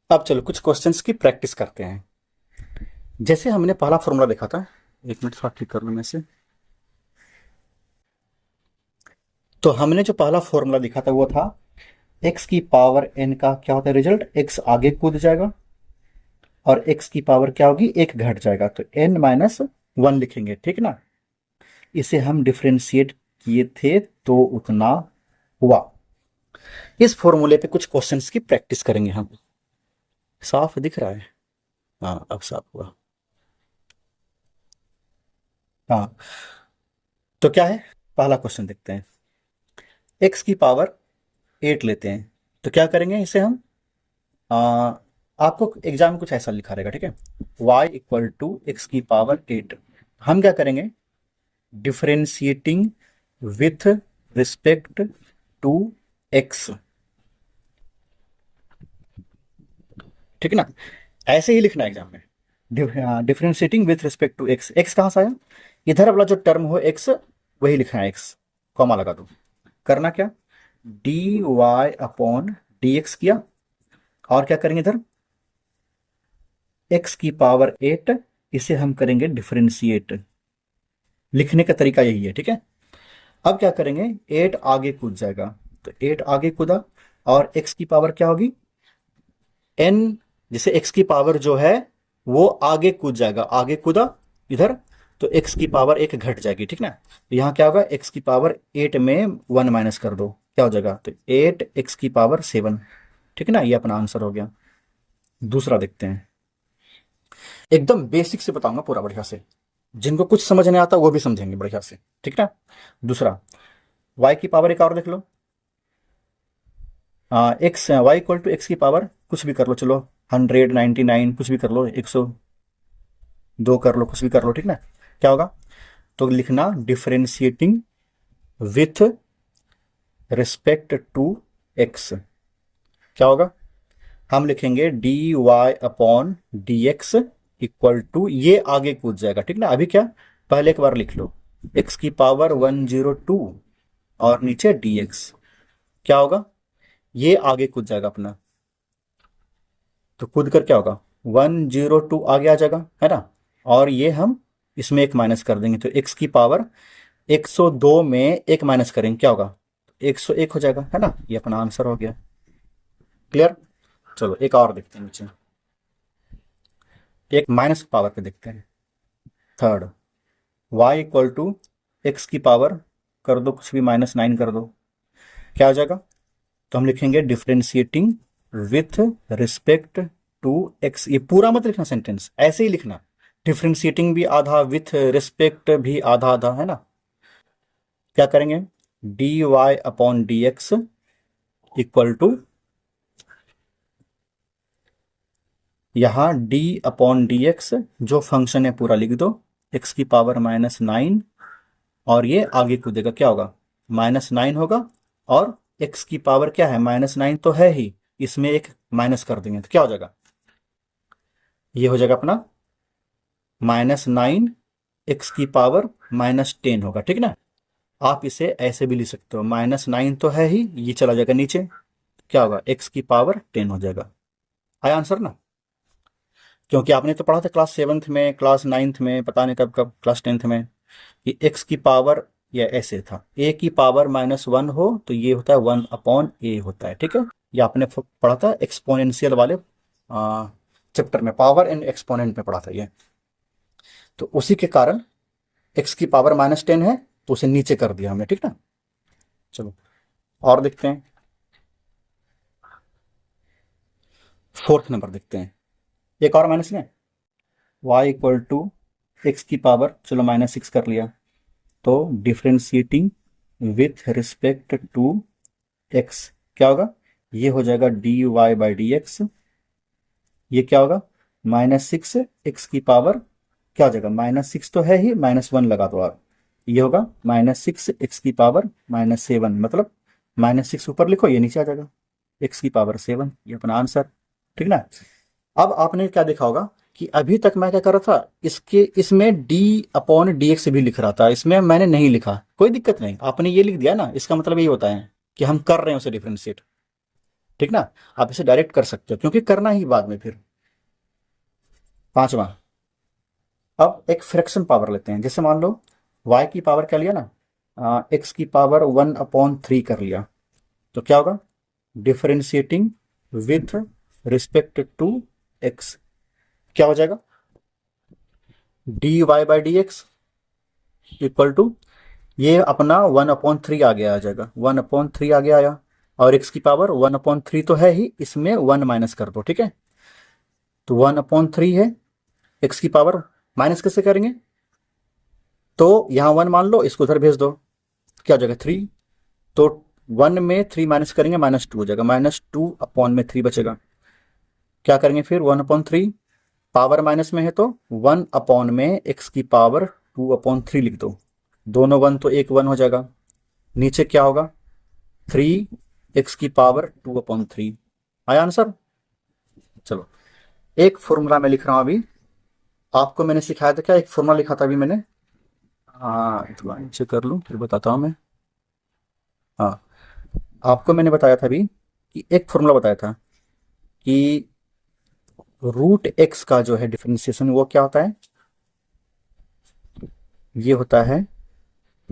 अब चलो कुछ क्वेश्चंस की प्रैक्टिस करते हैं। जैसे हमने पहला फॉर्मूला देखा था, एक मिनट थोड़ा ठीक कर लूं मैं से। तो हमने जो पहला फॉर्मूला देखा था वो था x की पावर n का क्या होता है रिजल्ट, x आगे कूद जाएगा और x की पावर क्या होगी, एक घट जाएगा, तो n माइनस वन लिखेंगे, ठीक ना। इसे हम डिफ्रेंशिएट किए थे तो उतना हुआ। इस फॉर्मूले पे कुछ क्वेश्चंस की प्रैक्टिस करेंगे हम। साफ दिख रहा है? हाँ, अब साफ हुआ। हाँ, तो क्या है, पहला क्वेश्चन देखते हैं। x की पावर 8 लेते हैं, तो क्या करेंगे इसे हम, आ, आपको एग्जाम में कुछ ऐसा लिखा रहेगा, ठीक है। y इक्वल टू एक्स की पावर 8। हम क्या करेंगे, differentiating with respect to x, ठीक है ना। ऐसे ही लिखना है एग्जाम में, differentiating with respect to x। x कहाँ से आया, इधर वाला जो टर्म हो x, वही लिखना है, x कॉमा लगा दो। करना क्या, D Y upon D X किया, और क्या करेंगे इधर x की पावर 8, इसे हम करेंगे डिफरेंशिएट। लिखने का तरीका यही है, ठीक है। अब क्या करेंगे, 8 आगे कूद जाएगा, तो 8 आगे कूदा और x की पावर क्या होगी n, जैसे x की पावर जो है वो आगे कूद जाएगा, आगे कूदा इधर, तो x की पावर एक घट जाएगी, ठीक ना। तो यहाँ क्या होगा, x की पावर 8 में 1 माइनस कर दो, क्या हो जाएगा, तो 8 x की पावर 7, ठीक है ना। ये अपना आंसर हो गया। दूसरा देखते हैं, एकदम बेसिक से बताऊंगा पूरा बढ़िया से, जिनको कुछ समझ नहीं आता वो भी समझेंगे बढ़िया से, ठीक ना। दूसरा, y की पावर एक और देख लो, X Y equal to X की पावर कुछ भी कर लो, चलो 199 कुछ भी कर लो, 102 कर लो, कुछ भी कर लो, ठीक ना। क्या होगा, तो लिखना differentiating with respect to x, क्या होगा, हम लिखेंगे D Y upon D x equal to, ये आगे कूद जाएगा, ठीक ना। अभी क्या, पहले एक बार लिख लो, एक्स की पावर 102 और नीचे डी एक्स, क्या होगा, ये आगे कूद जाएगा अपना, तो कूद कर क्या होगा, 102 आगे आ जाएगा, है ना। और ये हम इसमें एक माइनस कर देंगे, तो x की पावर 102 में एक माइनस करेंगे, क्या होगा, 101 हो जाएगा, है ना। ये अपना आंसर हो गया। क्लियर। चलो एक और देखते हैं नीचे, एक माइनस पावर पे देखते हैं। Third, y equal to X की पावर कर दो कुछ भी, -9 कर दो, क्या आ जाएगा, तो हम लिखेंगे differentiating with respect to X. ये पूरा मत लिखना सेंटेंस, ऐसे ही लिखना, डिफरेंशिएटिंग भी आधा, विथ रिस्पेक्ट भी आधा आधा, है ना। क्या करेंगे, D Y upon D x equal to, यहां डी अपॉन डी एक्स जो फंक्शन है पूरा लिख दो, एक्स की पावर -9, और ये आगे कूदेगा, क्या होगा, -9 होगा, और एक्स की पावर क्या है, -9 तो है ही, इसमें एक माइनस कर देंगे, तो क्या हो जाएगा, ये हो जाएगा अपना -9 एक्स की पावर -10 होगा, ठीक ना। आप इसे ऐसे भी लिख सकते हो, -9 तो है ही, ये चला जाएगा नीचे, क्या होगा, एक्स की पावर 10 हो जाएगा। आया आंसर ना। क्योंकि आपने तो पढ़ा था क्लास 7th में, क्लास 9th में, पता नहीं कब कब, क्लास 10th में, कि एक्स की पावर, या ऐसे था, ए की पावर -1 हो तो ये होता है 1 अपॉन ए होता है, ठीक है। ये आपने पढ़ा था एक्सपोनेंशियल वाले चैप्टर में, पावर एंड एक्सपोनेंट में पढ़ा था ये। तो उसी के कारण एक्स की पावर -10 है, तो उसे नीचे कर दिया हमने, ठीक ना। चलो और देखते हैं, फोर्थ नंबर देखते हैं, एक और माइनस लें, y इक्वल टू एक्स की पावर, चलो -6 कर लिया, तो differentiating with respect to x, क्या होगा, ये हो जाएगा D Y by D x, ये क्या होगा, -6 एक्स की पावर, क्या हो जाएगा, -6 तो है ही, -1 लगा दो आप, ये होगा -6 एक्स की पावर -7, मतलब -6 ऊपर लिखो, ये नीचे आ जाएगा, एक्स की पावर 7, ये अपना आंसर, ठीक ना। अब आपने क्या देखा होगा कि अभी तक मैं क्या कर रहा था, इसके इसमें डी अपॉन डी एक्स भी लिख रहा था, इसमें मैंने नहीं लिखा, कोई दिक्कत नहीं, आपने ये लिख दिया ना, इसका मतलब यही होता है कि हम कर रहे हैं उसे डिफ्रेंशिएट। ठीक ना। आप इसे डायरेक्ट कर सकते हो क्योंकि करना ही बाद में फिर। पांचवा, अब एक फ्रैक्शन पावर लेते हैं। जैसे मान लो y की पावर क्या लिया ना, x की पावर 1/3 कर लिया, तो क्या होगा, differentiating with respect to x क्या हो जाएगा, dy/dx इक्वल टू, ये अपना 1/3 आगे आ जाएगा, 1/3 आगे आया, और x की पावर 1/3 तो है ही, इसमें 1 माइनस कर दो, ठीक है। तो 1/3 है, x की पावर माइनस कैसे करेंगे, तो यहां 1 मान लो, इसको उधर भेज दो, क्या हो जाएगा 3। तो 1 में 3 माइनस करेंगे, -2 हो जाएगा, -2/3 बचेगा। क्या करेंगे फिर, 1/3 पावर माइनस में है तो 1 में x की पावर 2/3 लिख दो, दोनों 1 तो एक 1 हो जाएगा। नीचे क्या होगा, 3x की पावर 2/3 आया आंसर। चलो एक फॉर्मूला मैं लिख रहा हूं अभी, आपको मैंने सिखाया था क्या, एक फॉर्मूला लिखा था अभी मैंने, हाँ थोड़ा नीचे कर लूँ फिर बताता हूँ मैं। हाँ, आपको मैंने बताया था अभी कि एक फॉर्मूला बताया था कि √x का जो है डिफरेंशिएशन वो क्या होता है, ये होता है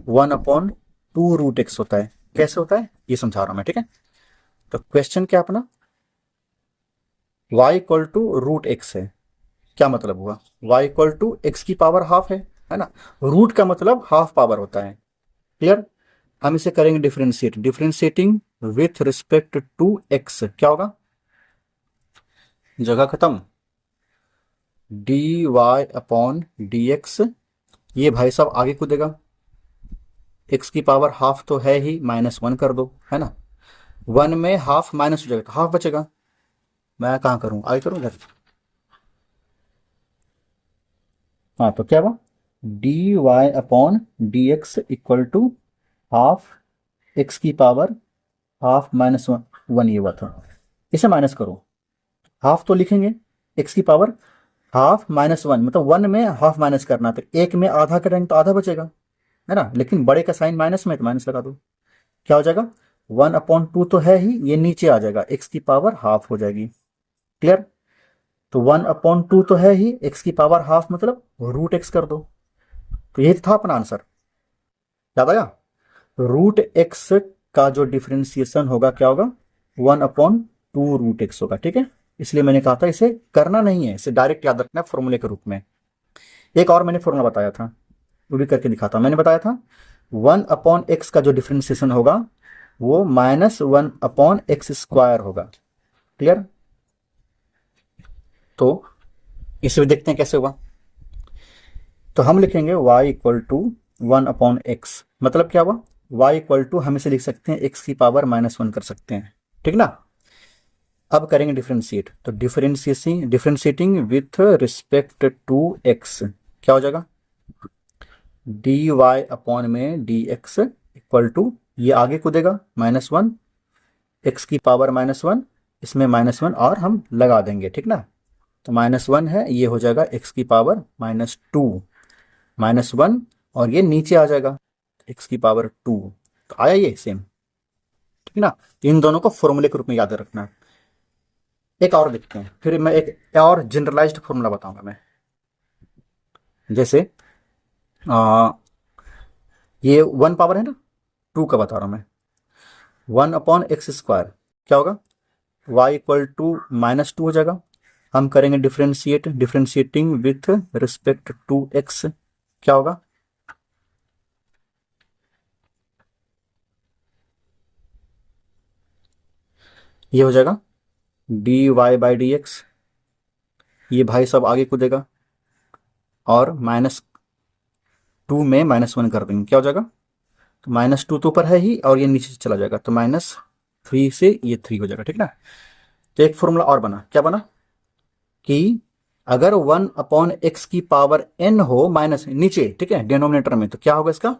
1/2√x होता है। कैसे होता है ये समझा रहा हूं मैं, ठीक है। तो क्वेश्चन क्या अपना, y इक्वल टू √x है, क्या मतलब हुआ, y इक्वल टू x की पावर हाफ है ना, रूट का मतलब हाफ पावर होता है, क्लियर। हम इसे करेंगे differentiate, differentiating with respect to x क्या होगा, जगह खत्म, dy/dx, ये भाई साहब आगे कूदेगा, x की पावर हाफ तो है ही, -1 कर दो, है ना, 1 में हाफ माइनस हो जाएगा तो हाफ बचेगा, मैं कहाँ करूँ, आगे करूँ इधर। हाँ तो क्या हुआ, dy/dx equal to half x की पावर हाफ -1 ये हुआ था, इसे माइनस करो, हाफ तो लिखेंगे, x की पावर हाफ -1 मतलब 1 में हाफ माइनस करना, तो एक में आधा करेंगे तो आधा बचेगा, है ना, लेकिन बड़े का साइन माइनस में तो माइनस लगा दो, क्या हो जाएगा, 1/2 तो है ही, ये नीचे आ जाएगा, x की पावर हाफ हो जाएगी, क्लियर। तो 1/2 तो है ही, x की पावर हाफ मतलब √x कर दो, तो यही था अपना आंसर, याद आया। √x का जो डिफरेंशिएशन होगा क्या होगा, 1/2√x होगा, ठीक है। इसलिए मैंने कहा था इसे करना नहीं है, इसे डायरेक्ट याद रखना है फॉर्मूले के रूप में। एक और मैंने फॉर्मूला बताया था, वो भी करके दिखाता, मैंने बताया था 1/x का जो डिफरेंशिएशन होगा वो -1/x² होगा, क्लियर। तो इसे भी देखते हैं कैसे हुआ, तो हम लिखेंगे y इक्वल टू 1/x, मतलब क्या हुआ, y इक्वल टू हम इसे लिख सकते हैं x की पावर -1 कर सकते हैं, ठीक ना। अब करेंगे डिफरेंशिएट, तो differentiating with respect to x क्या हो जाएगा, dy/dx इक्वल टू, ये आगे कूदेगा -1, x की पावर -1, इसमें -1 और हम लगा देंगे, ठीक ना। तो -1 है, ये हो जाएगा x की पावर -2, -1 और ये नीचे आ जाएगा x की पावर 2, तो आया ये सेम, ठीक ना। इन दोनों को फॉर्मूले के रूप में याद रखना है। एक और देखते हैं, फिर मैं एक और जनरलाइज्ड फॉर्मूला बताऊंगा मैं। जैसे आ, ये 1 पावर है ना, 2 का बता रहा हूं मैं, 1/x² क्या होगा, y इक्वल टू -2 हो जाएगा। हम करेंगे differentiate, differentiating with respect to x क्या होगा, ये हो जाएगा dy/dx, ये भाई सब आगे कूदेगा और -2 में -1 कर देंगे, क्या हो जाएगा, तो -2 तो ऊपर है ही और ये नीचे चला जाएगा, तो -3 से ये 3 हो जाएगा, ठीक ना। तो एक फॉर्मूला और बना, क्या बना कि अगर 1/x की पावर n हो माइनस नीचे, ठीक है, डिनोमिनेटर में, तो क्या होगा इसका,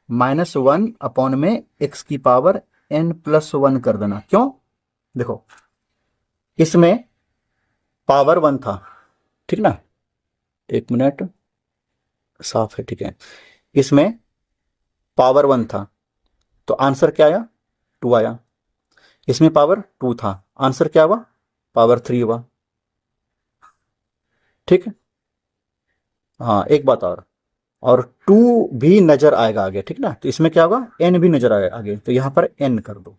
-1 में x की पावर n+1 कर देना, क्यों, देखो इसमें पावर 1 था, ठीक ना, एक मिनट, साफ है, ठीक है, इसमें पावर 1 था, तो आंसर क्या आया, 2 आया, इसमें पावर 2 था, आंसर क्या हुआ, पावर 3 हुआ। ठीक है, हाँ एक बात और 2 भी नजर आएगा आगे, ठीक ना, तो इसमें क्या होगा, n भी नजर आएगा आगे, तो यहां पर n कर दो,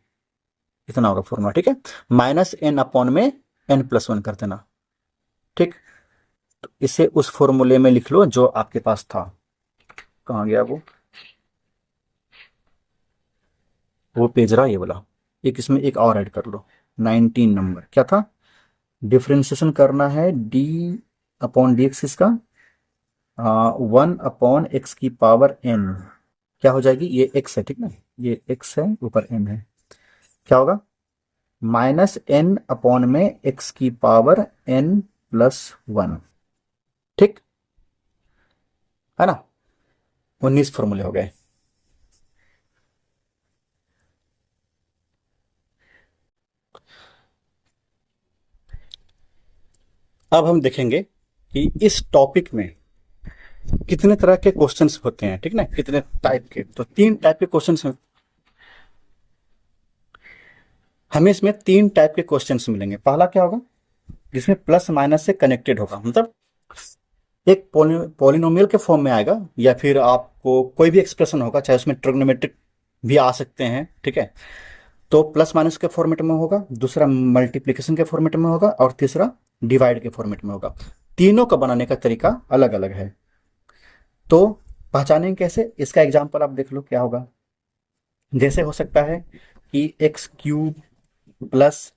इतना होगा फॉर्मूला। ठीक है, -n अपॉन में n+1 कर देना। ठीक, तो इसे उस फॉर्मूले में लिख लो जो आपके पास था। कहाँ गया वो पेज रहा ये वाला। एक इसमें एक और ऐड कर लो, 19 नंबर क्या था, डिफ्रेंसिएशन करना है डी अपॉन डी एक्स इसका 1/x⁴n क्या हो जाएगी, ये x है, ठीक ना, ये x है, ऊपर n है, क्या होगा, -n अपॉन में x⁴n+1। ठीक है ना, 19 फॉर्मूले हो गए। अब हम देखेंगे कि इस टॉपिक में कितने तरह के क्वेश्चंस होते हैं, ठीक ना, कितने टाइप के, तो 3 टाइप के क्वेश्चंस हैं। हमें इसमें 3 टाइप के क्वेश्चंस मिलेंगे। पहला क्या होगा, जिसमें प्लस माइनस से कनेक्टेड होगा, मतलब एक पॉलिनोमियल के फॉर्म में आएगा, या फिर आपको कोई भी एक्सप्रेशन होगा, चाहे उसमें ट्रिग्नोमेट्रिक भी आ सकते हैं। ठीक है, तो प्लस माइनस के फॉर्मेट में होगा, दूसरा मल्टीप्लिकेशन के फॉर्मेट में होगा, और तीसरा डिवाइड के फॉर्मेट में होगा। तीनों का बनाने का तरीका अलग अलग है, तो पहचानेंगे कैसे, इसका एग्जाम्पल आप देख लो क्या होगा। जैसे हो सकता है कि x³ प्लस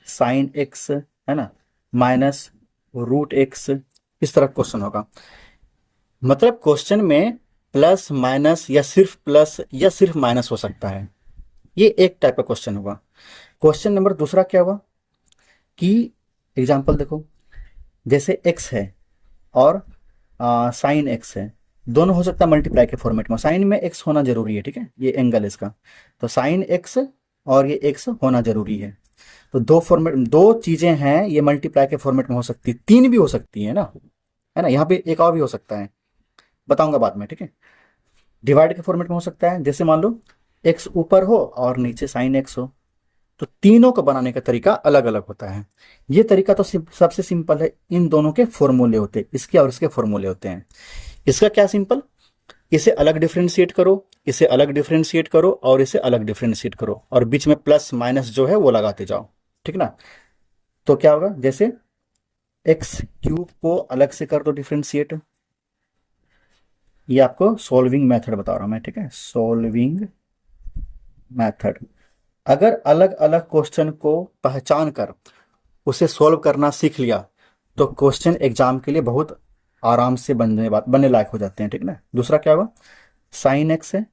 साइन x, है ना, माइनस √x, इस तरह क्वेश्चन होगा। मतलब क्वेश्चन में प्लस माइनस या सिर्फ प्लस या सिर्फ माइनस हो सकता है, ये एक टाइप का क्वेश्चन होगा। क्वेश्चन नंबर दूसरा क्या हुआ कि एग्जाम्पल देखो, जैसे x है और साइन x है, दोनों हो सकता है मल्टीप्लाई के फॉर्मेट में, साइन में x होना जरूरी है। ठीक है, ये एंगल इसका, तो साइन x और ये x होना जरूरी है। तो दो फॉर्मेट, दो चीजें हैं, ये मल्टीप्लाई के फॉर्मेट में हो सकती, 3 भी हो सकती है ना, है ना, यहाँ पे एक और भी हो सकता है, बताऊंगा बाद में। ठीक है, डिवाइड के फॉर्मेट में हो सकता है, जैसे मान लो x ऊपर हो और नीचे साइन x हो, तो तीनों को बनाने का तरीका अलग अलग होता है। ये तरीका तो सबसे सिंपल है, इन दोनों के फॉर्मूले होते हैं, इसके और इसके फॉर्मूले होते हैं। इसका क्या सिंपल, इसे अलग डिफ्रेंशिएट करो, इसे अलग डिफ्रेंशिएट करो, और इसे अलग डिफ्रेंशिएट करो, और बीच में प्लस माइनस जो है वो लगाते जाओ। ठीक ना, तो क्या होगा, जैसे x³ को अलग से कर दो डिफ्रेंशिएट, ये आपको सॉल्विंग मेथड बता रहा हूं मैं। ठीक है, सॉल्विंग मेथड, अगर अलग अलग क्वेश्चन को पहचान कर उसे सॉल्व करना सीख लिया, तो क्वेश्चन एग्जाम के लिए बहुत आराम से बनने लायक हो जाते हैं। ठीक ना, दूसरा क्या होगा, साइन x है,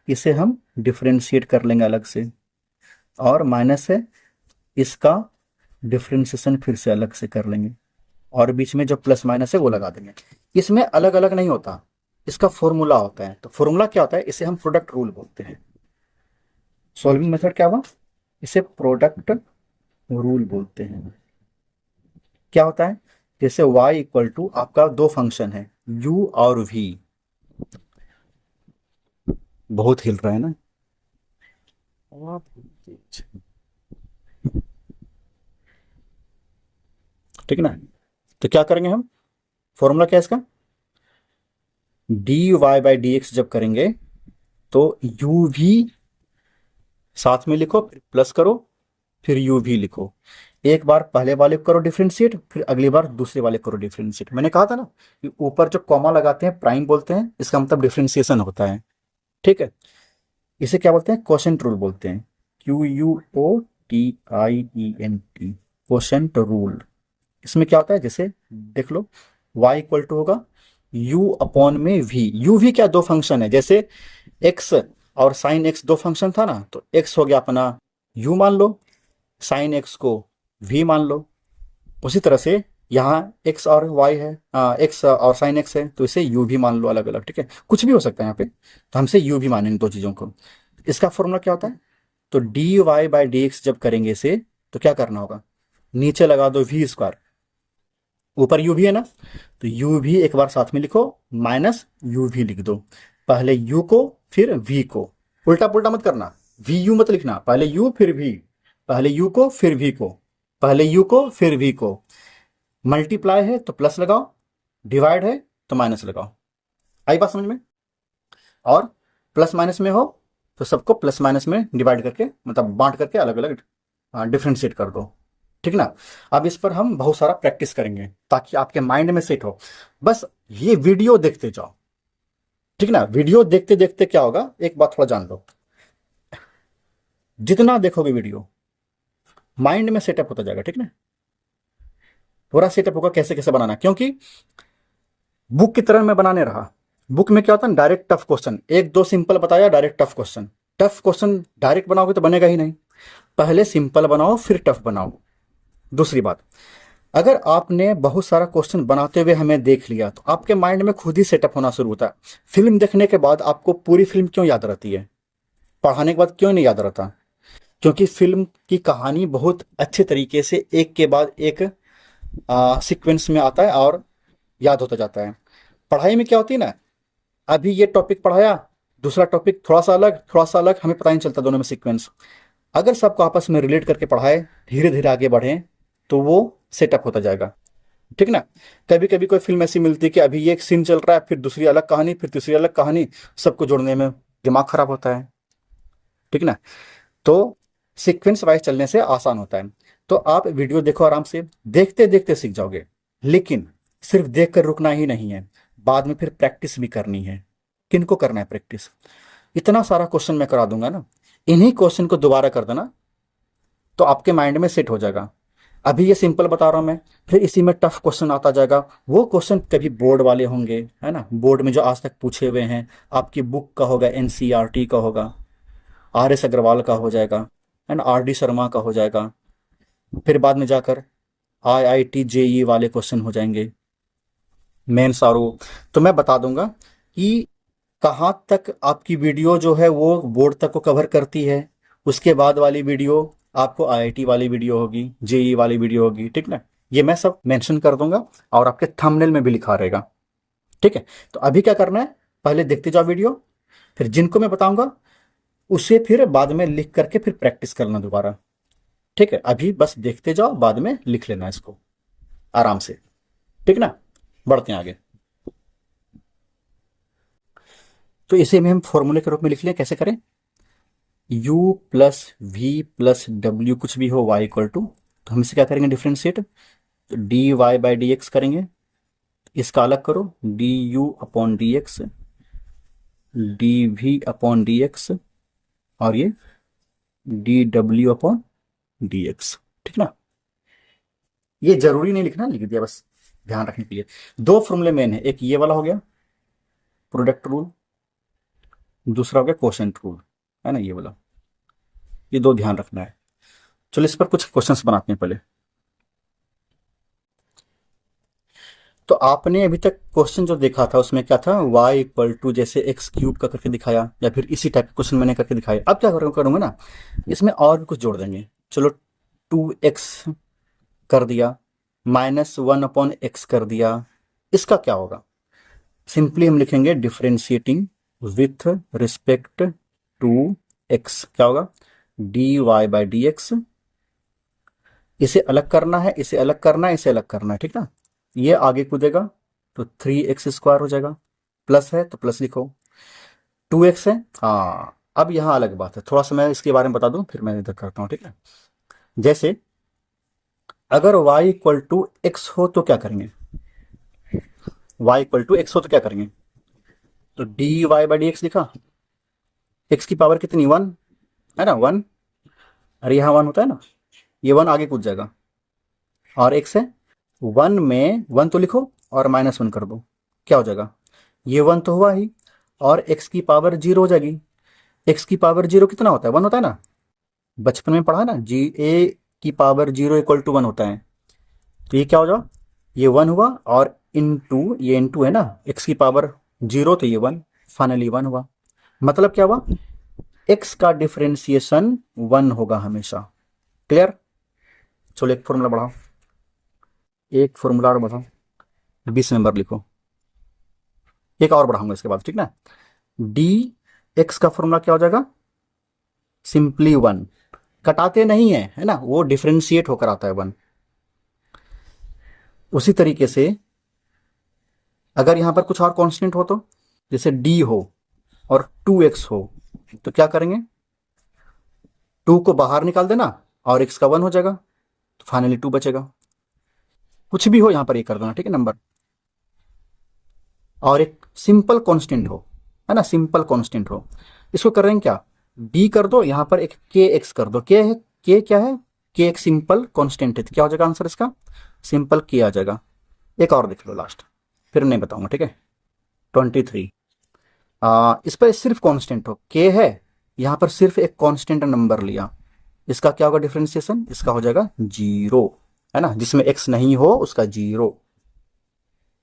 इसे हम डिफ्रेंशिएट कर लेंगे अलग से, और माइनस है, इसका डिफ्रेंशिएशन फिर से अलग से कर लेंगे, और बीच में जो प्लस माइनस है वो लगा देंगे। इसमें अलग अलग नहीं होता, इसका फॉर्मूला होता है। तो फॉर्मूला क्या होता है, इसे हम प्रोडक्ट रूल बोलते हैं। सॉल्विंग मेथड क्या हुआ, इसे प्रोडक्ट रूल बोलते हैं। क्या होता है, जैसे y = आपका दो फंक्शन है u और v, बहुत हिल रहा है ना, ठीक है ना, तो क्या करेंगे हम, फॉर्मूला क्या है इसका, dy/dx जब करेंगे तो uv साथ में लिखो, फिर प्लस करो, फिर uv लिखो। एक बार पहले वाले को करो डिफरेंशिएट, फिर अगली बार दूसरे वाले करो डिफरेंशिएट। मैंने कहा था ना कि ऊपर जो कॉमा लगाते हैं प्राइम बोलते हैं, इसका मतलब डिफरेंशिएशन होता है। ठीक है, इसे क्या बोलते हैं, क्वोशंट रूल बोलते हैं, QUOTIENT, क्वोशंट रूल। इसमें क्या होता है, जैसे देख लो, y = होगा u अपॉन में v। u v क्या, दो फंक्शन है, जैसे x और साइन x दो फंक्शन था ना, तो x हो गया अपना u मान लो, साइन x को v मान लो। उसी तरह से यहाँ x और y है, x और साइन x है, तो इसे u भी मान लो अलग अलग। ठीक है, कुछ भी हो सकता है यहाँ पे, तो हमसे u भी मानेंगे दो चीज़ों को। इसका फॉर्मूला क्या होता है, तो dy/dx जब करेंगे इसे, तो क्या करना होगा, नीचे लगा दो v², ऊपर u भी है ना, तो u भी एक बार साथ में लिखो, माइनस u भी लिख दो, पहले u को फिर v को, उल्टा पुल्टा मत करना, vu मत लिखना, पहले u फिर v, पहले u को फिर v को, पहले u को फिर v को, मल्टीप्लाई है तो प्लस लगाओ, डिवाइड है तो माइनस लगाओ। आई बात समझ में? और प्लस माइनस में हो तो सबको प्लस माइनस में डिवाइड करके, मतलब बांट करके अलग अलग डिफ्रेंशिएट कर दो, ठीक ना। अब इस पर हम बहुत सारा प्रैक्टिस करेंगे ताकि आपके माइंड में सेट हो। बस ये वीडियो देखते जाओ, ठीक ना। वीडियो देखते देखते क्या होगा, एक बात थोड़ा जान लो, जितना देखोगे वीडियो माइंड में सेटअप होता जाएगा, ठीक ना। पूरा सेटअप होगा कैसे कैसे बनाना, क्योंकि बुक की तरह मैं बनाने रहा। बुक में क्या होता है, डायरेक्ट टफ क्वेश्चन, एक दो सिंपल बताया, direct tough question. Tough question direct बनाओगे तो बनेगा ही नहीं, पहले सिंपल बनाओ फिर टफ बनाओ। दूसरी बात, अगर आपने बहुत सारा क्वेश्चन बनाते हुए हमें देख लिया तो आपके माइंड में खुद ही सेटअप होना शुरू होता है। फिल्म देखने के बाद आपको पूरी फिल्म क्यों याद रहती है, पढ़ाने के बाद क्यों नहीं याद रहता? क्योंकि फिल्म की कहानी बहुत अच्छे तरीके से एक के बाद एक सीक्वेंस में आता है और याद होता जाता है। पढ़ाई में क्या होती है ना, अभी ये टॉपिक पढ़ाया, दूसरा टॉपिक थोड़ा सा अलग, थोड़ा सा अलग, हमें पता ही नहीं चलता दोनों में सीक्वेंस। अगर सबको आपस में रिलेट करके पढ़ाए, धीरे धीरे आगे बढ़े, तो वो सेटअप होता जाएगा, ठीक ना। कभी कभी कोई फिल्म ऐसी मिलती है कि अभी ये एक सीन चल रहा है, फिर दूसरी अलग कहानी, फिर तीसरी अलग कहानी, सबको जोड़ने में दिमाग खराब होता है, ठीक ना। तो सीक्वेंस वाइज चलने से आसान होता है। तो आप वीडियो देखो, आराम से देखते देखते सीख जाओगे। लेकिन सिर्फ देख कर रुकना ही नहीं है, बाद में फिर प्रैक्टिस भी करनी है। किनको करना है प्रैक्टिस? इतना सारा क्वेश्चन मैं करा दूंगा ना, इन्हीं क्वेश्चन को दोबारा कर देना तो आपके माइंड में सेट हो जाएगा। अभी ये सिंपल बता रहा हूं मैं, फिर इसी में टफ क्वेश्चन आता जाएगा। वो क्वेश्चन कभी बोर्ड वाले होंगे, है ना, बोर्ड में जो आज तक पूछे हुए हैं, आपकी बुक का होगा, एनसीईआरटी का होगा, आर एस अग्रवाल का हो जाएगा, है ना, आर डी शर्मा का हो जाएगा। फिर बाद में जाकर आईआईटी जेई वाले क्वेश्चन हो जाएंगे, मेंस आर ओ। तो मैं बता दूंगा कि कहाँ तक आपकी वीडियो जो है वो बोर्ड तक को कवर करती है। उसके बाद वाली वीडियो आपको आईआईटी वाली वीडियो होगी, जेई वाली वीडियो होगी, ठीक ना। ये मैं सब मेंशन कर दूंगा और आपके थंबनेल में भी लिखा रहेगा, ठीक है। तो अभी क्या करना है, पहले देखते जाओ वीडियो, फिर जिनको मैं बताऊंगा उसे फिर बाद में लिख करके फिर प्रैक्टिस करना दोबारा, ठीक है। अभी बस देखते जाओ, बाद में लिख लेना इसको आराम से, ठीक ना। बढ़ते हैं आगे। तो इसे में हम फॉर्मूले के रूप में लिख लें, कैसे करें, u plus V plus W कुछ भी हो y इक्वल टू, तो हम इसे क्या करेंगे, डिफ्रेंशिएट, तो D Y by D X करेंगे। इसका अलग करो, D U upon D X, D V upon D X, और ये D W upon D X, ठीक ना। ये जरूरी नहीं लिखना, लिख दिया बस ध्यान रखने के लिए। दो फॉर्मूले मेन है, एक ये वाला हो गया प्रोडक्ट रूल, दूसरा हो गया कोशेंट रूल, है ना, ये वाला। ये दो ध्यान रखना है। चलो इस पर कुछ क्वेश्चंस बनाते हैं पहले। तो आपने अभी तक क्वेश्चन जो देखा था उसमें क्या था, y इक्वल टू जैसे एक्स क्यूब का करके दिखाया, या फिर इसी टाइप के क्वेश्चन मैंने करके दिखाया। अब क्या करूँगा ना, इसमें और भी कुछ जोड़ देंगे। चलो 2x कर दिया, -1/x कर दिया। इसका क्या होगा, सिंपली हम लिखेंगे differentiating with respect to x, क्या होगा, D Y by D X. इसे अलग करना है, इसे अलग करना है, इसे अलग करना है, ठीक ना। ये आगे कूदेगा तो 3x² हो जाएगा, प्लस है तो प्लस लिखो, 2x है। हाँ, अब यहाँ अलग बात है, थोड़ा सा मैं इसके बारे में बता दूं फिर मैं इधर करता हूँ, ठीक है। जैसे अगर y इक्वल टू एक्स हो तो क्या करेंगे, y इक्वल टू एक्स हो तो क्या करेंगे, तो D Y by D X लिखा, x की पावर कितनी, 1 है ना, 1। अरे यहाँ 1 होता है ना, ये 1 आगे कूद जाएगा, और x है 1 में 1 तो लिखो और -1 कर दो, क्या हो जाएगा, ये 1 तो हुआ ही, और x की पावर 0 हो जाएगी। x की पावर 0 कितना होता है, 1 होता है ना, बचपन में पढ़ा ना, a की पावर 0 इक्वल टू 1 होता है। तो ये क्या हो जाएगा, ये 1 हुआ, और इनटू ये इनटू है ना, x की पावर 0 तो ये 1, फाइनली 1 हुआ। मतलब क्या हुआ, x का डिफरेंशिएशन 1 होगा हमेशा। क्लियर? चलो एक फॉर्मूला बढ़ाओ, एक फॉर्मूला और बढ़ाओ, 20 नंबर लिखो, एक और बढ़ाऊंगा इसके बाद, ठीक ना। डी एक्स का फॉर्मूला क्या हो जाएगा, सिंपली 1, कटाते नहीं है ना, वो डिफ्रेंशिएट होकर आता है 1। उसी तरीके से अगर यहां पर कुछ और कांस्टेंट हो, तो जैसे d हो और 2x हो, तो क्या करेंगे, 2 को बाहर निकाल देना और x का 1 हो जाएगा, तो फाइनली 2 बचेगा। कुछ भी हो यहां पर ये कर देना, ठीक है, नंबर। और एक सिंपल कांस्टेंट हो, है ना, सिंपल कांस्टेंट हो, इसको कर रहे हैं क्या, d कर दो, यहां पर एक kx कर दो। k है, k क्या है, k एक सिंपल कांस्टेंट है, तो क्या हो जाएगा आंसर इसका, सिंपल k आ जाएगा। एक और देख लो लास्ट, फिर नहीं बताऊंगा, ठीक है। 23, इस पर सिर्फ कांस्टेंट हो, k है, यहां पर सिर्फ एक कांस्टेंट नंबर लिया, इसका क्या होगा डिफरेंशिएशन, इसका हो जाएगा 0, है ना, जिसमें x नहीं हो उसका 0।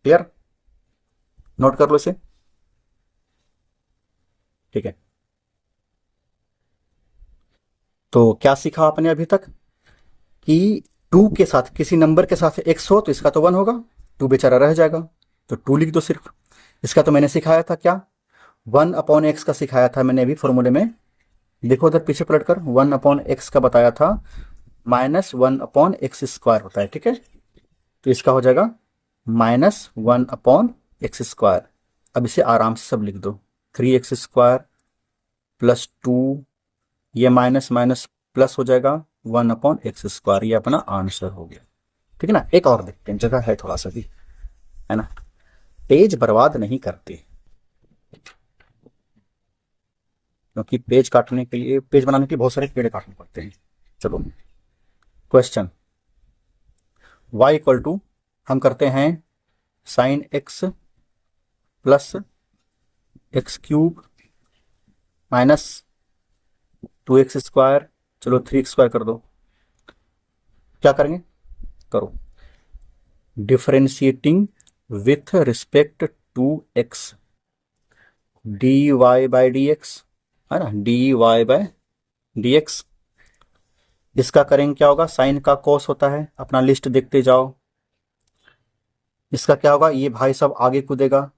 क्लियर, नोट कर लो इसे, ठीक है। तो क्या सीखा आपने अभी तक कि 2 के साथ, किसी नंबर के साथ x हो तो इसका तो 1 होगा, 2 बेचारा रह जाएगा, तो 2 लिख दो सिर्फ। इसका तो मैंने सिखाया था क्या, 1/x का सिखाया था मैंने अभी फॉर्मूले में, देखो उधर पीछे पलट कर, 1/x का बताया था, -1/x² होता है, ठीक है। तो इसका हो जाएगा -1/x²। अब इसे आराम से सब लिख दो, 3x² प्लस 2, ये माइनस माइनस प्लस हो जाएगा 1/x², ये अपना आंसर हो गया, ठीक है ना। एक और देखते हैं, जगह है थोड़ा सा भी, है ना, पेज बर्बाद नहीं करते, क्योंकि पेज काटने के लिए, पेज बनाने के लिए बहुत सारे पेड़ काटने पड़ते हैं। चलो क्वेश्चन, y इक्वल टू, हम करते हैं sign x plus x³ minus 2x², चलो 3x² कर दो। क्या करेंगे, करो, differentiating with respect to x, dy/dx, है ना, dy/dx। इसका करेंगे क्या होगा, साइन का कोस होता है, अपना लिस्ट देखते जाओ। इसका क्या होगा, ये भाई सब आगे कूदेगा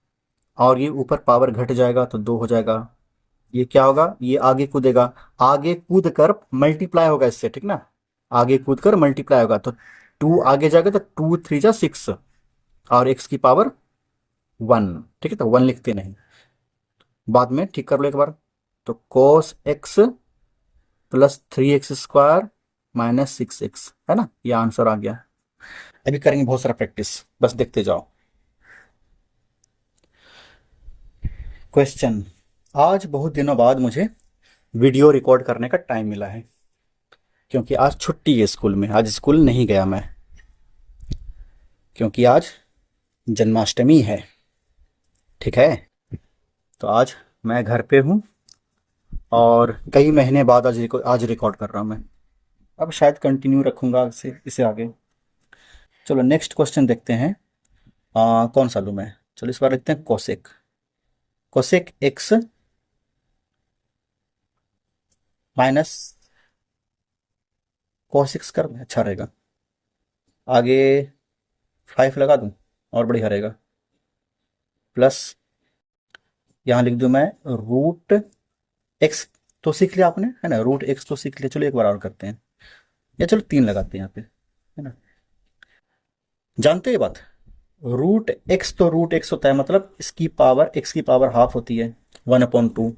और ये ऊपर पावर घट जाएगा तो 2 हो जाएगा। ये क्या होगा, ये आगे कूदेगा, आगे कूद कर मल्टीप्लाई होगा इससे, ठीक ना, आगे कूद कर मल्टीप्लाई होगा, तो 2 आगे जाएगा तो 2 3 जा 6 और x की पावर 1, ठीक है, तो 1 लिखते नहीं, बाद में ठीक कर लो एक बार। तो cos x plus 3x² minus 6x, है ना, ये आंसर आ गया। अभी करेंगे बहुत सारा प्रैक्टिस, बस देखते जाओ। क्वेश्चन, आज बहुत दिनों बाद मुझे वीडियो रिकॉर्ड करने का टाइम मिला है, क्योंकि आज छुट्टी है स्कूल में, आज स्कूल नहीं गया मैं, क्योंकि आज जन्माष्टमी है, ठीक है। तो आज मैं घर पे हूँ और कई महीने बाद आज रिकॉर्ड कर रहा हूँ मैं, अब शायद कंटिन्यू रखूँगा इसे आगे। चलो नेक्स्ट क्वेश्चन देखते हैं, कौन सा लूँ मैं, चलो इस बार देखते हैं cosec, cosec x minus cos x कर, अच्छा रहेगा, आगे 5 लगा दूँ और बढ़िया रहेगा, प्लस यहाँ लिख दूँ मैं रूट एक्स, तो सीख लिया आपने, है ना, रूट एक्स तो सीख लिया, चलो एक बार और करते हैं, या चलो 3 लगाते हैं यहाँ पे, है ना। जानते हैं ये बात, रूट एक्स तो रूट एक्स होता है, मतलब इसकी पावर, एक्स की पावर हाफ होती है 1/2।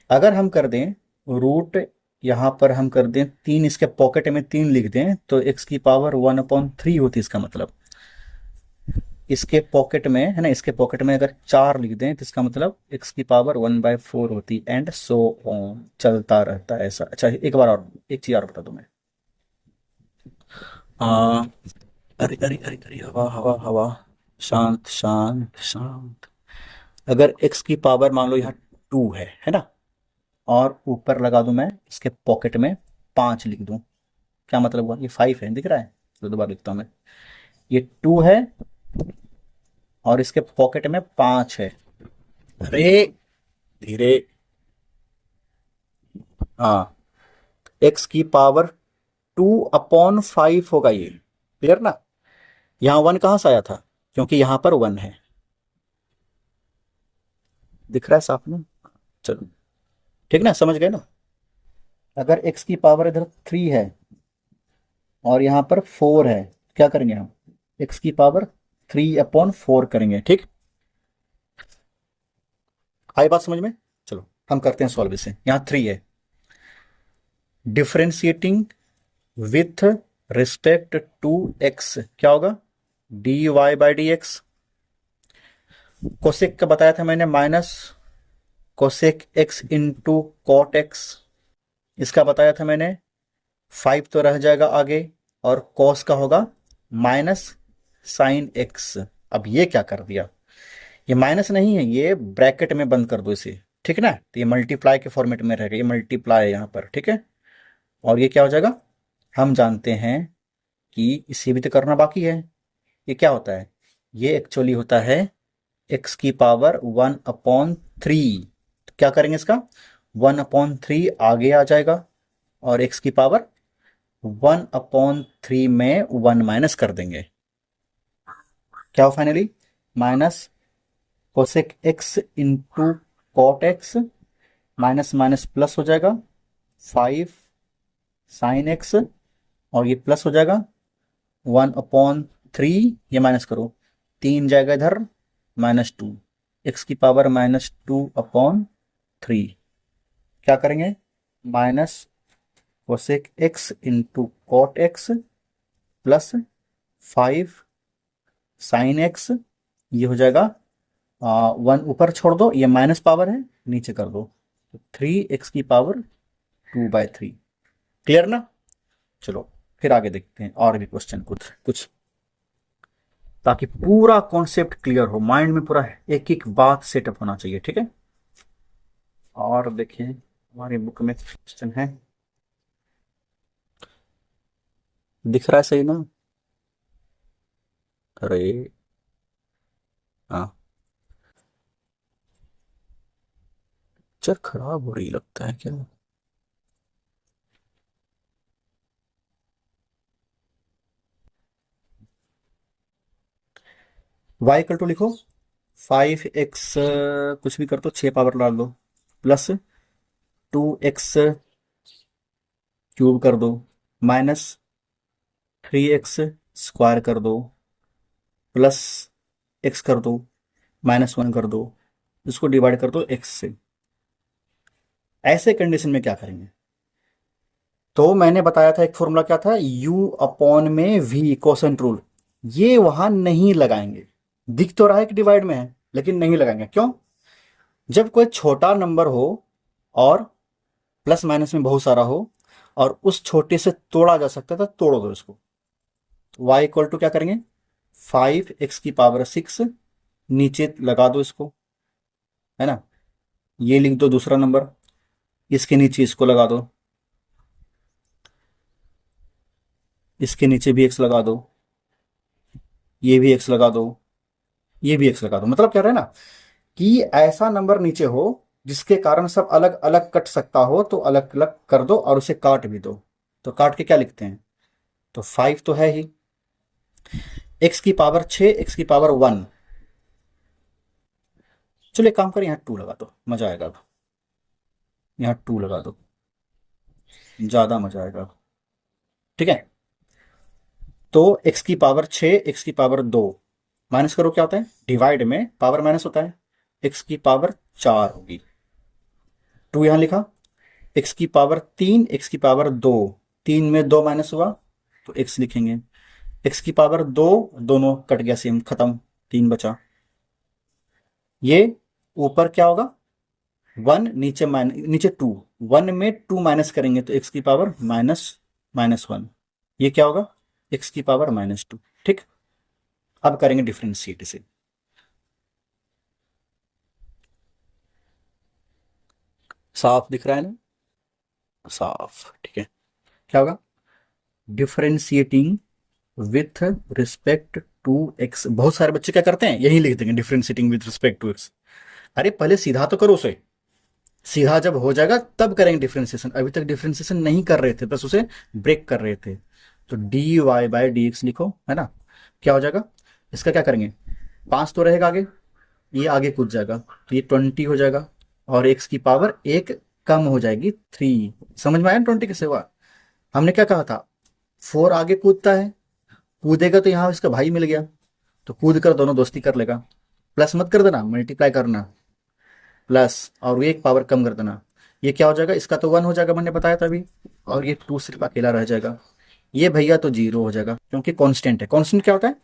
अगर हम कर दें रूट, यहाँ पर हम कर दें 3, इसके पॉकेट में 3 लिख दें, तो एक्स की पावर 1/3 होती है, इसका मतलब इसके पॉकेट में, है ना, इसके पॉकेट में अगर 4 लिख दें तो इसका मतलब एक्स की पावर 1/4 होती, एंड सो ऑन, चलता रहता है ऐसा। अच्छा एक बार और, एक चीज और बता दूं मैं, आ, अरे अरे अरे अरे, हवा हवा हवा, शांत शांत शांत। अगर x की पावर मान लो यहाँ 2 है ना, और ऊपर लगा दूं मैं इसके पॉकेट में 5 लिख दूं, क्या मतलब हुआ, ये 5 है, दिख रहा है, तो दोबारा लिखता हूं मैं, ये 2 है और इसके पॉकेट में 5 है, अरे धीरे, हाँ, x की पावर 2/5 होगा ये, क्लियर ना। यहाँ 1 कहाँ से आया था, क्योंकि यहाँ पर 1 है, दिख रहा है साफ में, चलो ठीक ना, समझ गए ना। अगर x की पावर इधर 3 है और यहाँ पर 4 है, क्या करेंगे हम? x की पावर 3/4 करेंगे। ठीक, आई बात समझ में? चलो हम करते हैं सॉल्व इसे। यहाँ 3 है, differentiating with respect to x क्या होगा? dy/dx। कोसेक का बताया था मैंने, minus cosec x into cot X. इसका बताया था मैंने, 5 तो रह जाएगा आगे, और कॉस का होगा माइनस साइन एक्स। अब ये क्या कर दिया, ये माइनस नहीं है, ये ब्रैकेट में बंद कर दो इसे, ठीक है ना? तो ये मल्टीप्लाई के फॉर्मेट में रहेगा, ये मल्टीप्लाई है यहाँ पर, ठीक है। और ये क्या हो जाएगा, हम जानते हैं कि इसे भी तो करना बाकी है। ये क्या होता है, ये एक्चुअली होता है x की पावर 1/3। क्या करेंगे इसका, 1/3 आगे आ जाएगा, और x की पावर 1/3 में 1 माइनस कर देंगे। क्या हो finally, minus cosec x into cot X, minus minus plus हो जाएगा 5 साइन एक्स, और ये प्लस हो जाएगा 1/3, ये माइनस करो, 3 जाएगा इधर, -2, x की पावर -2/3। क्या करेंगे, minus cosec x into cot X plus 5 sine X, ये हो जाएगा 1 ऊपर छोड़ दो, ये माइनस पावर है, नीचे कर दो, तो 3x की पावर 2/3। क्लियर ना? चलो फिर आगे देखते हैं और भी क्वेश्चन कुछ कुछ, ताकि पूरा कॉन्सेप्ट क्लियर हो, माइंड में पूरा एक एक बात सेटअप होना चाहिए, ठीक है। और देखिए हमारी बुक में क्वेश्चन है, दिख रहा है सही ना? अरे हाँ, पिक्चर खराब हो रही लगता है क्या? y इक्वल टू लिखो 5x, कुछ भी कर दो, 6 पावर डाल दो, प्लस 2x क्यूब कर दो, माइनस 3x स्क्वायर कर दो, प्लस x कर दो, -1 कर दो, इसको डिवाइड कर दो x से। ऐसे कंडीशन में क्या करेंगे, तो मैंने बताया था एक फॉर्मूला क्या था, u/v कोसेंट रूल, ये वहां नहीं लगाएंगे। दिख तो रहा है कि डिवाइड में है, लेकिन नहीं लगाएंगे। क्यों? जब कोई छोटा नंबर हो और प्लस माइनस में बहुत सारा हो और उस छोटे से तोड़ा जा सकता था, तोड़ दो इसको। y इक्वल टू क्या करेंगे, 5x की पावर 6, नीचे लगा दो इसको, है ना? ये लिख दो दूसरा नंबर, इसके नीचे इसको लगा दो, इसके नीचे भी x लगा दो, ये भी x लगा दो, ये भी x लगा दो। मतलब क्या रहा है ना, कि ऐसा नंबर नीचे हो जिसके कारण सब अलग अलग कट सकता हो, तो अलग अलग कर दो और उसे काट भी दो। तो काट के क्या लिखते हैं, तो 5 तो है ही, x की पावर 6, x की पावर 1। चलो एक काम करें, यहाँ 2 लगा दो, मजा आएगा। अब यहाँ 2 लगा दो, ज्यादा मजा आएगा, ठीक है। तो x की पावर 6, x की पावर 2, माइनस करो, क्या होता है, डिवाइड में पावर माइनस होता है, x की पावर 4 होगी, 2 यहां लिखा, x की पावर 3, x की पावर 2, 3 में 2 माइनस हुआ तो x लिखेंगे, x की पावर 2, दोनों कट गया, सेम खत्म, 3 बचा। ये ऊपर क्या होगा, 1, नीचे 2, 1 में 2 माइनस करेंगे तो x की पावर -1, ये क्या होगा, x की पावर -2। ठीक, अब करेंगे डिफरेंशिएट इसे। साफ दिख रहा है ना? साफ, ठीक है। क्या होगा, differentiating with respect to X. बहुत सारे बच्चे क्या करते हैं, यही लिख देंगे differentiating with respect to X. अरे पहले सीधा तो करो उसे, सीधा जब हो जाएगा तब करेंगे डिफरेंशिएशन। अभी तक डिफरेंशिएशन नहीं कर रहे थे, बस उसे ब्रेक कर रहे थे। तो dy/dx लिखो, है ना? क्या हो जाएगा, इसका क्या करेंगे, 5 तो रहेगा आगे, ये आगे कूद जाएगा, तो ये 20 हो जाएगा, और x की पावर 1 कम हो जाएगी 3। समझ में आया 20 कैसे हुआ? हमने क्या कहा था, 4 आगे कूदता है, कूदेगा तो यहाँ इसका भाई मिल गया, तो कूद कर दोनों दोस्ती कर लेगा। प्लस मत कर देना, मल्टीप्लाई करना, प्लस और ये एक पावर कम कर देना। ये क्या हो जाएगा, इसका तो 1 हो जाएगा, मैंने बताया था अभी, और ये 2 सिर्फ अकेला रह जाएगा। ये भैया तो 0 हो जाएगा, क्योंकि कांस्टेंट है। कांस्टेंट क्या होता है,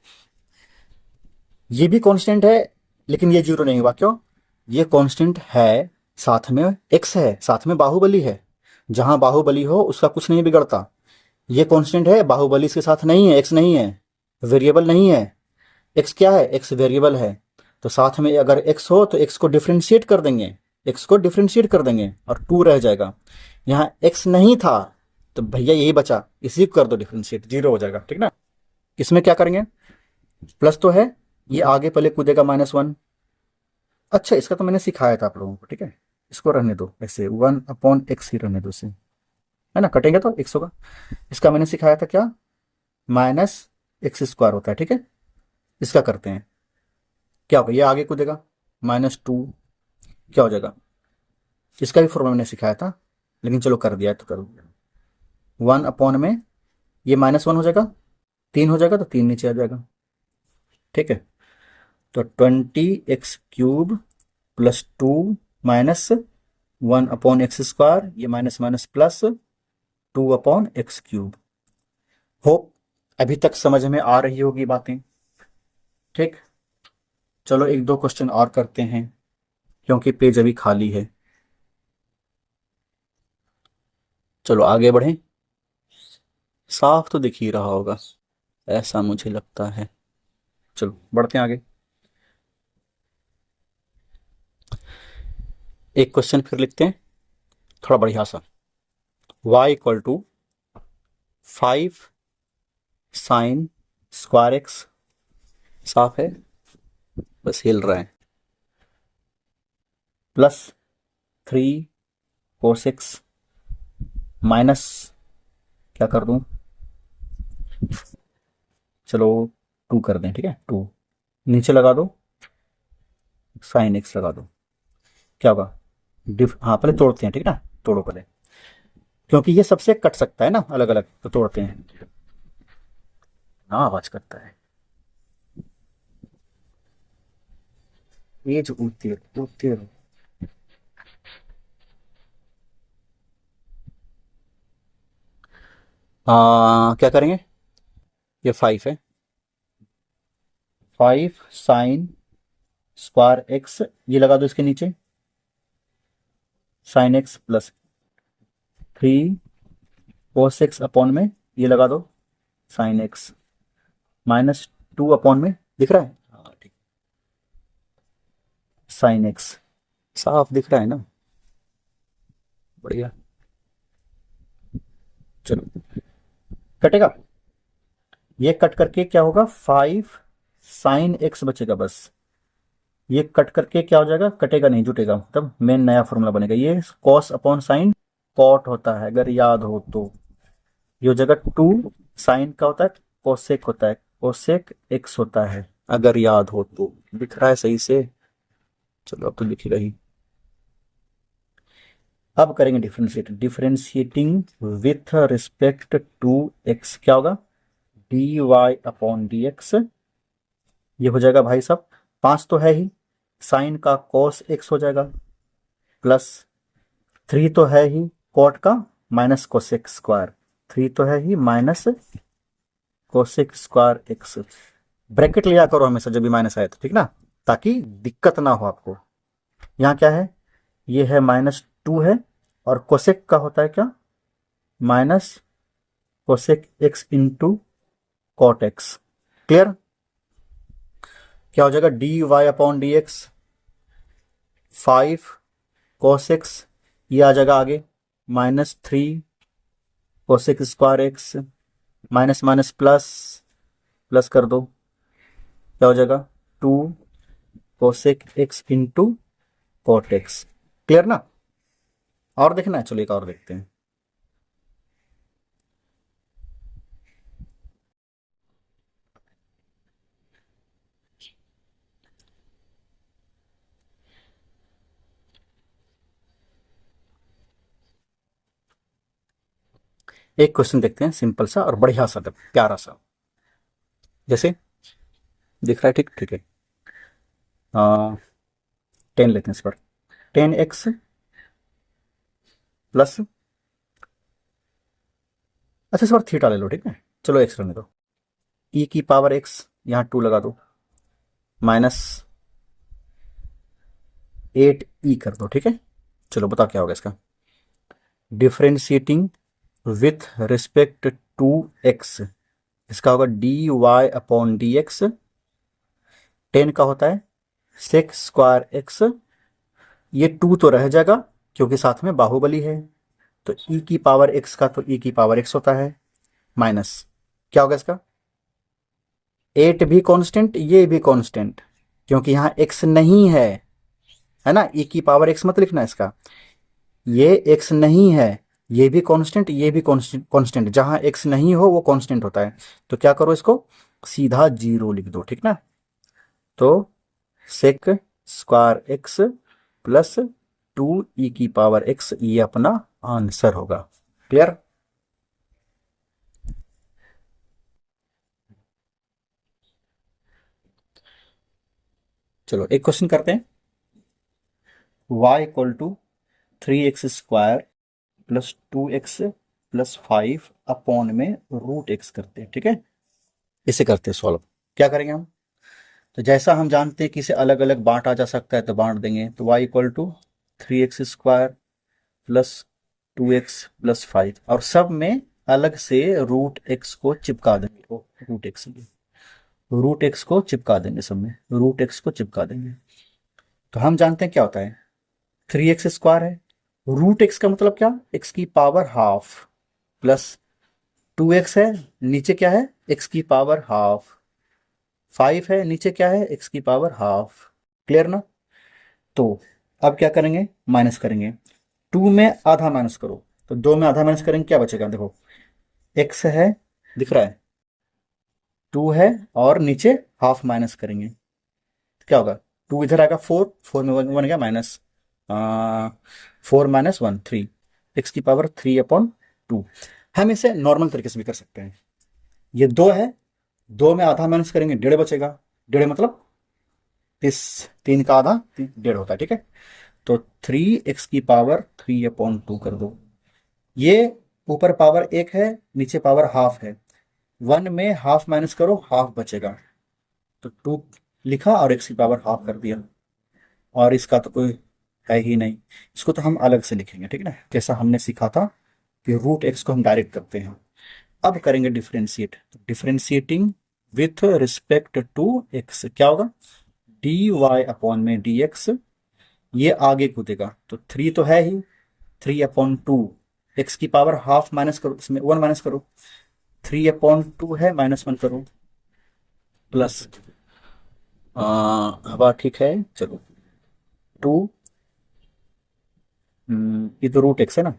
ये भी कांस्टेंट है, लेकिन ये 0 नहीं हुआ। क्यों? ये कांस्टेंट है, साथ में x है, साथ में बाहुबली है। जहां बाहुबली हो उसका कुछ नहीं बिगड़ता। ये कांस्टेंट है, बाहुबली इसके साथ नहीं है, x नहीं है, वेरिएबल नहीं है। x क्या है, x वेरिएबल है। तो साथ में अगर x हो तो x को डिफ्रेंशिएट कर देंगे, x को डिफ्रेंशिएट कर देंगे और 2 रह जाएगा। यहाँ x नहीं था तो भैया यही बचा, इसी को कर दो डिफ्रेंशिएट, 0 हो जाएगा। ठीक ना? इसमें क्या करेंगे, प्लस तो है, ये आगे पहले कूदेगा -1। अच्छा, इसका तो मैंने सिखाया था आप लोगों को, ठीक है, इसको रहने दो ऐसे, 1/x ही रहने दो इसे, है ना, कटेंगे तो x होगा। इसका मैंने सिखाया था क्या, -x² होता है, ठीक है। इसका करते हैं, क्या होगा, ये आगे कूदेगा, -2, क्या हो जाएगा, इसका भी फॉर्मूला मैंने सिखाया था, लेकिन चलो कर दिया है तो कर दिया। 1/में ये -1 हो जाएगा, 3 हो जाएगा तो 3 नीचे आ जाएगा, ठीक है। तो 20x³ +2 माइनस 1/x², ये minus minus plus 2/x³। Hope अभी तक समझ में आ रही होगी बातें, ठीक। चलो एक दो क्वेश्चन और करते हैं, क्योंकि पेज अभी खाली है। चलो आगे बढ़ें, साफ तो दिख ही रहा होगा, ऐसा मुझे लगता है। चलो बढ़ते हैं आगे। एक क्वेश्चन फिर लिखते हैं, थोड़ा बढ़िया सा। y = 5 sin² x, साफ है, बस हिल रहा है, +3 cos x, माइनस क्या कर दूं, चलो 2 कर दें, ठीक है, 2 नीचे लगा दो, sin x लगा दो, क्या होगा, हाँ पहले तोड़ते हैं, ठीक है ना, तोड़ो पहले, क्योंकि ये सबसे कट सकता है ना अलग अलग, तो तोड़ते हैं ना, आवाज करता है ये जो उड़ती है। क्या करेंगे, ये 5 है, 5 sin² x, ये लगा दो इसके नीचे, sin x +3 cos x में ये लगा दो, sin x -2 में, दिख रहा है, हाँ ठीक, sin x, साफ दिख रहा है ना, बढ़िया। चलो कटेगा, ये कट करके क्या होगा, 5 sin x बचेगा बस। ये कट करके क्या हो जाएगा, कटेगा नहीं, जुटेगा, तब मेन नया फॉर्मूला बनेगा। ये cos/sin कॉट होता है, अगर याद हो तो। ये हो जाएगा 2, साइन का होता है कोसेक, होता है कोसेक x होता है, अगर याद हो तो। दिख रहा है सही से, चलो अब तो दिखेगा ही। अब करेंगे differentiating with respect to x, क्या होगा, dy/dx। ये हो जाएगा भाई साहब, 5 तो है ही, साइन का cos x हो जाएगा, प्लस 3 तो है ही, कॉट का माइनस कोसेक², 3 तो है ही, माइनस कोसेक²x। ब्रैकेट लिया करो हमेशा जब भी माइनस आए तो, ठीक ना, ताकि दिक्कत ना हो आपको। यहाँ क्या है, ये है -2 है, और कोसेक का होता है क्या, minus cosec x into cot x। Clear? क्या हो जाएगा, dy/dx 5 cos x, ये आ जाएगा आगे, -3 कोसेक²x, माइनस माइनस प्लस, प्लस कर दो, क्या हो जाएगा, 2 cosec x into cot x। Clear ना? और देखना है, चलो एक और देखते हैं। एक क्वेश्चन देखते हैं सिंपल सा और बढ़िया सा प्यारा सा, जैसे दिख रहा है, ठीक ठीक है। 10 लेते हैं इस पर, 10x प्लस, अच्छा इस बार थीटा ले लो, ठीक है, चलो x रहने दो, e की पावर x, यहाँ 2 लगा दो, माइनस 8e कर दो, ठीक है। चलो बताओ क्या होगा इसका, differentiating with respect to x, इसका होगा dy अपॉन dx, 10 का होता है सेक स्क्वायर x, ये 2 तो रह जाएगा क्योंकि साथ में बाहुबली है, तो e की पावर x का तो e की पावर x होता है, माइनस क्या होगा इसका, 8 भी कांस्टेंट, ये भी कांस्टेंट, क्योंकि यहाँ x नहीं है ना, e की पावर x मत लिखना इसका, ये x नहीं है, ये भी कांस्टेंट, ये भी कांस्टेंट, जहां x नहीं हो वो कांस्टेंट होता है, तो क्या करो इसको सीधा 0 लिख दो, ठीक ना। तो sec square x plus 2e की पावर x, ये अपना आंसर होगा। क्लियर। चलो एक क्वेश्चन करते हैं, y equal to 3x square plus 2x plus 5 upon में रूट x करते हैं, ठीक है। इसे करते हैं सॉल्व, क्या करेंगे हम, तो जैसा हम जानते हैं कि इसे अलग अलग बांटा जा सकता है तो बांट देंगे, तो y equal to 3x square plus 2x plus 5, और सब में अलग से रूट x को चिपका देंगे, रूट x को चिपका देंगे, सब में रूट x को चिपका देंगे। तो हम जानते हैं क्या होता है, 3x स्क्वायर है, रूट x का मतलब क्या, x की पावर हाफ, प्लस 2x है, नीचे क्या है x की पावर हाफ, 5 है, नीचे क्या है x की पावर हाफ। क्लियर ना। तो अब क्या करेंगे, माइनस करेंगे, 2 में आधा माइनस करो, तो 2 में आधा माइनस करेंगे क्या बचेगा, देखो x है, दिख रहा है 2 है, और नीचे हाफ माइनस करेंगे तो क्या होगा, 2 इधर आएगा 4, 4 में 1 गया माइनस, 4 माइनस 1 3, x की पावर 3 अपॉन 2। हम इसे नॉर्मल तरीके से भी कर सकते हैं, ये 2 है, 2 में आधा माइनस करेंगे 1.5 बचेगा, 1.5 मतलब 30, 3 का आधा 1.5 होता है, ठीक है। तो 3x की पावर 3 अपॉन 2 कर दो, ये ऊपर पावर 1 है, नीचे पावर हाफ है, 1 में हाफ माइनस करो हाफ बचेगा, तो 2 लिखा और x की पावर हाफ कर दिया, और इसका तो कोई है ही नहीं, इसको तो हम अलग से लिखेंगे, ठीक है ना, जैसा हमने सीखा था कि रूट x को हम डायरेक्ट करते हैं। अब करेंगे differentiate, differentiating with respect to x, क्या होगा, डी वाई अपॉन में डी एक्स, ये आगे कूदेगा, तो 3 तो है ही, 3 अपॉन 2, एक्स की पावर हाफ माइनस करो, इसमें 1 माइनस करो, 3 अपॉन 2 है, माइनस 1 करो, प्लस हवा ठीक है, चलो 2, ये तो रूट एक्स है ना,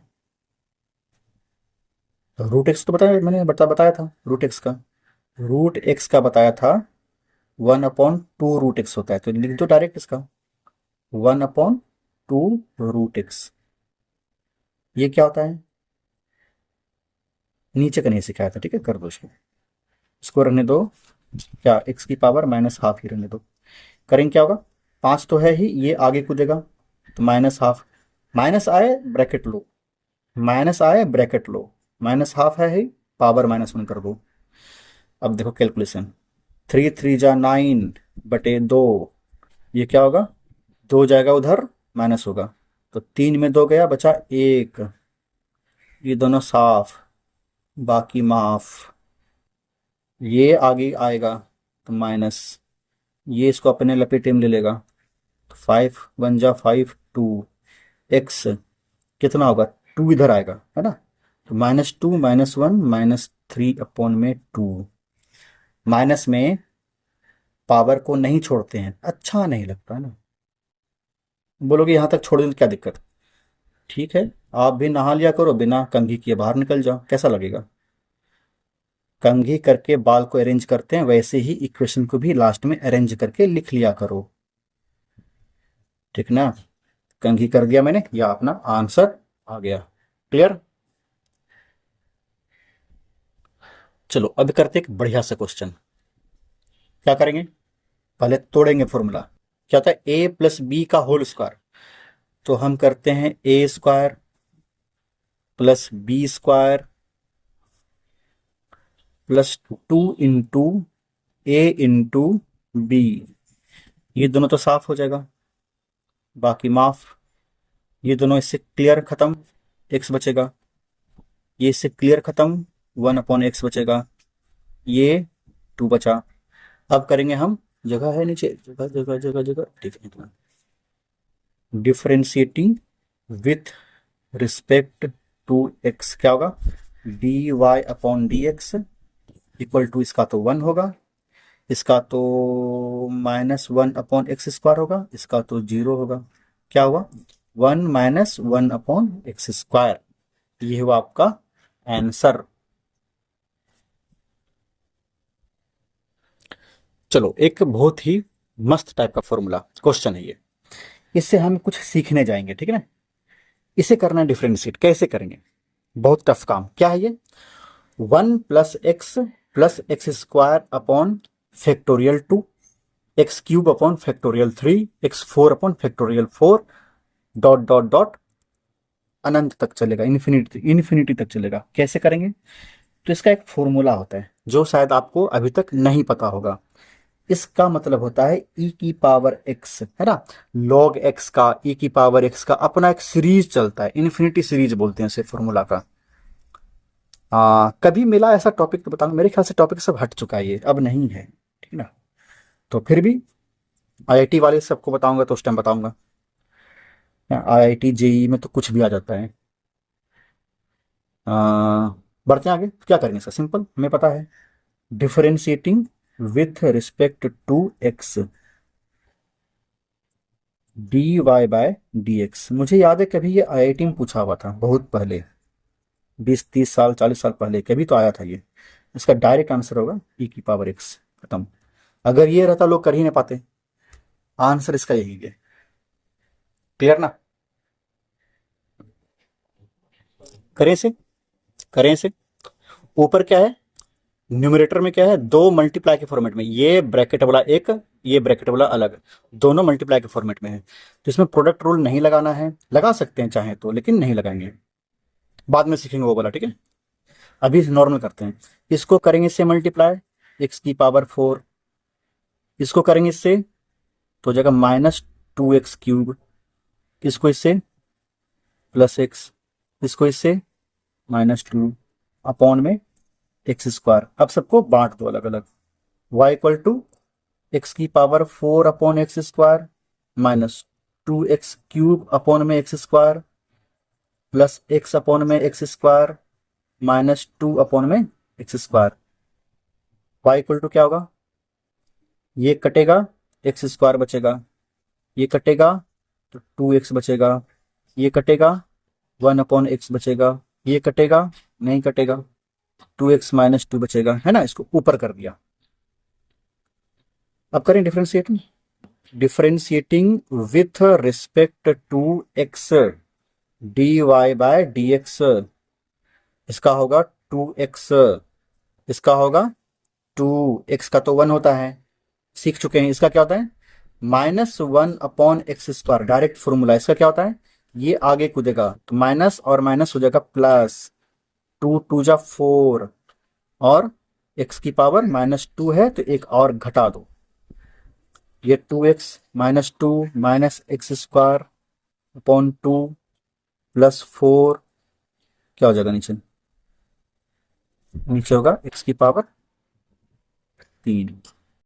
तो रूट एक्स तो बताया मैंने, बताया था रूट एक्स का, रूट एक्स का बताया था 1/2 रूट एक्स होता है, तो लिख दो डायरेक्ट इसका 1/2 रूट एक्स, ये क्या होता है, नीचे का नहीं सिखाया था, ठीक है, कर दो इसको, इसको रहने दो, क्या एक्स की पावर माइनस हाफ ही रहने दो, करेंगे क्या होगा, 5 तो है ही, ये आगे कूदेगा, तो माइनस हाफ, माइनस आए ब्रैकेट लो, माइनस आए ब्रैकेट लो, माइनस हाफ है ही, पावर -1 कर दो। अब देखो कैलकुलेशन, 3 3 जा 9 बटे 2, ये क्या होगा, 2 जाएगा उधर माइनस होगा, तो 3 में 2 गया बचा 1, ये दोनों साफ बाकी माफ, ये आगे आएगा तो माइनस, ये इसको अपने लपेटे में ले लेगा, तो 5 1 जा 5 2, एक्स कितना होगा, 2 इधर आएगा है ना, तो -2 -1 -3 अपॉन में 2, माइनस में पावर को नहीं छोड़ते हैं, अच्छा नहीं लगता है ना, बोलोगे यहाँ तक छोड़ दें तो क्या दिक्कत, ठीक है, आप भी नहा लिया करो, बिना कंघी किए बाहर निकल जाओ, कैसा लगेगा, कंघी करके बाल को अरेंज करते हैं वैसे ही इक्वेशन को भी लास्ट में अरेंज करके लिख लिया करो, ठीक ना, कंघी कर दिया मैंने, या अपना आंसर आ गया। क्लियर। चलो अब करते एक बढ़िया सा क्वेश्चन। क्या करेंगे, पहले तोड़ेंगे फॉर्मूला। क्या होता है ए प्लस बी का होल स्क्वायर, तो हम करते हैं A square plus B square plus 2 into A into B. ये दोनों तो साफ हो जाएगा, बाकी माफ। ये दोनों इससे क्लियर खत्म, एक्स बचेगा। ये इससे क्लियर खत्म, 1/x बचेगा। ये 2 बचा। अब करेंगे हम, जगह है नीचे, जगह जगह जगह जगह, ठीक है। Differentiating with respect to x क्या होगा, D Y upon D x equal to, इसका तो 1 होगा, इसका तो -1/x² होगा, इसका तो 0 होगा। क्या हुआ, 1 - 1/x²। ये हुआ आपका आंसर। चलो एक बहुत ही मस्त टाइप का फॉर्मूला क्वेश्चन है ये, इससे हम कुछ सीखने जाएंगे, ठीक है ना। इसे करना है डिफरेंशिएट, कैसे करेंगे, बहुत टफ काम। क्या है ये, 1 + x + x² upon factorial 2, x³ upon factorial 3, x4 upon factorial 4, dot dot dot अनंत तक चलेगा, इन्फिनिटी इन्फिनिटी तक चलेगा। कैसे करेंगे, तो इसका एक फॉर्मूला होता है जो शायद आपको अभी तक नहीं पता होगा। इसका मतलब होता है e की पावर x, है ना। log x का, e की पावर x का अपना एक सीरीज चलता है, इन्फिनिटी सीरीज बोलते हैं इसे फॉर्मूला का। कभी मिला ऐसा टॉपिक तो बताऊंगा, मेरे ख्याल से टॉपिक सब हट चुका है, ये अब नहीं है, ठीक ना। तो फिर भी आईआईटी वाले सबको बताऊंगा तो उस टाइम बताऊंगा। आईआईटी जेई में तो कुछ भी आ जाता है। बढ़ते हैं आगे, क्या करेंगे सर, सिंपल हमें पता है। Differentiating with respect to x d y by d x. मुझे याद है कभी ये आईआईटी में पूछा हुआ था बहुत पहले, 20 30 साल 40 साल पहले कभी तो आया था ये। इसका डायरेक्ट आंसर होगा e की पावर x, खत्म। अगर ये रहता लोग कर ही नहीं पाते, आंसर इसका यही है। क्लियर ना, करें से, करें से। ऊपर क्या है, न्यूमरेटर में क्या है, दो मल्टीप्लाई के फॉर्मेट में, ये ब्रैकेट वाला एक, ये ब्रैकेट वाला अलग, दोनों मल्टीप्लाई के फॉर्मेट में है। तो इसमें प्रोडक्ट रूल नहीं लगाना है, लगा सकते हैं चाहे तो, लेकिन नहीं लगाएंगे, बाद में सीखेंगे वो वाला, ठीक है। अभी नॉर्मल करते हैं। इसको करेंगे इससे मल्टीप्लाई, x⁴, इसको करेंगे इससे तो हो जाएगा -2x³, इसको इससे +x, इसको इससे -2 अपॉन में x²। अब सबको बांट दो अलग अलग। y = x⁴ upon x² -2x³ upon में x² प्लस x अपॉन में x² -2 अपॉन में x²। y = क्या होगा, ये कटेगा, x² बचेगा, ये कटेगा तो 2x बचेगा, ये कटेगा 1/x बचेगा, ये कटेगा, नहीं कटेगा, 2x - 2 बचेगा, है ना। इसको ऊपर कर दिया। अब करें differentiating, differentiating with respect to x d y by d x. इसका होगा 2x, इसका होगा 2x का तो 1 होता है, सीख चुके हैं। इसका क्या होता है, -1/x², डायरेक्ट फॉर्मूला। इसका क्या होता है, ये आगे कूदेगा तो माइनस और माइनस हो जाएगा प्लस, 2 × 2 = 4, और x की पावर -2 है तो एक और घटा दो, ये 2x - 2 -x² अपॉन 2 + 4 क्या हो जाएगा, नीचे नीचे होगा x की पावर 3।